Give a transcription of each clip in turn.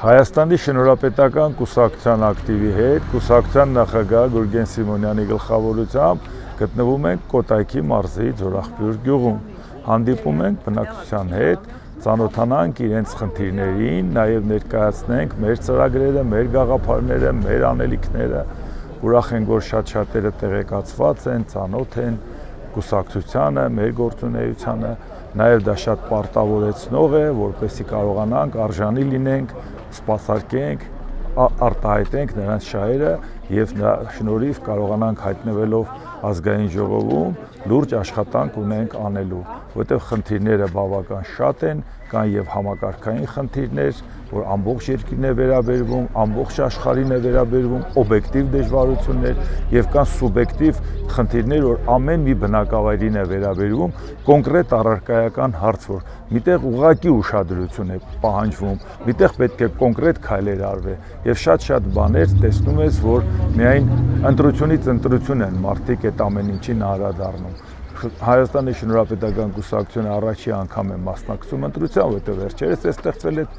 Հայաստանի շնորհապետական կուսակցության ակտիվի հետ, կուսակցության նախագահ Գուրգեն Սիմոնյանի գլխավորությամբ գտնվում ենք Կոտայքի մարզի Ձորախբյուր գյուղում։ Հանդիպում ենք բնակչության հետ, ծանոթանանք իրենց խնդիրներին, նաև ներկայացնենք մեր ծրագրերը, մեր գաղափարները, մեր անելիքները։ Ուրախ ենք, որ շատ-շատերը տեղեկացված են, ծանոթ են կուսակցությանը, մեր գործունեությանը, նաև դա շատ պարտավորեցնող է, որպեսզի կարողանանք արժանի լինենք, սպասարկենք, արտահայտենք նրանց շահերը եւ նրա շնորհիվ կարողանանք հայտնվելով ազգային ժողովում լուրջ աշխատանք ունենք անելու, որտեղ խնդիրները բավական շատ են, կան եւ համակարգային խնդիրներ, որ ամբողջ երկրին է վերաբերվում, ամբողջ աշխարհին է վերաբերվում, օբյեկտիվ դժվարություններ եւ կան սուբյեկտիվ խնդիրներ, որ ամեն մի բնակավայրին է վերաբերվում, կոնկրետ առարկայական հարց, որ միտեղ ուղղակի ուշադրություն է պահանջվում, միտեղ պետք է կոնկրետ քայլեր արվեն եւ շատ բաներ տեսնում ես, որ միայն ընտրությունից ընտրություն են մարդիկ այդ ամեն ինչին անդրադառնում։ Հայաստանի շնորհապետական կուսակցությունը առաջի անգամ է մասնակցում ընտրության, որտեղ վերջերս է ստեղծվել այդ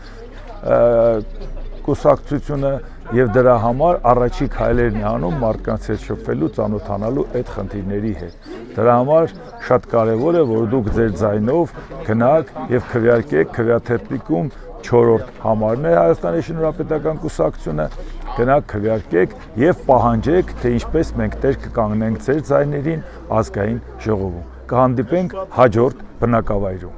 կուսակցությունը եւ դրա համար առաջի քայլերն է անում մարդկանց հետ շփվելու, ծանոթանալու այդ խնդիրների հետ։ Դրա համար շատ կարեւոր է, որ դուք ձեր ձայնով գնաք եւ քվեարկեք քվեաթերթիկում 4-րդ համարն է Հայաստանի շնորհապետական կուսակցությունը, գնաք քվեարկեք եւ պահանջեք, թե ինչպես մենք տեր կկանգնենք ձեր ձայներին ազգային ժողովում։ Կհանդիպենք հաջորդ բնակավայրում։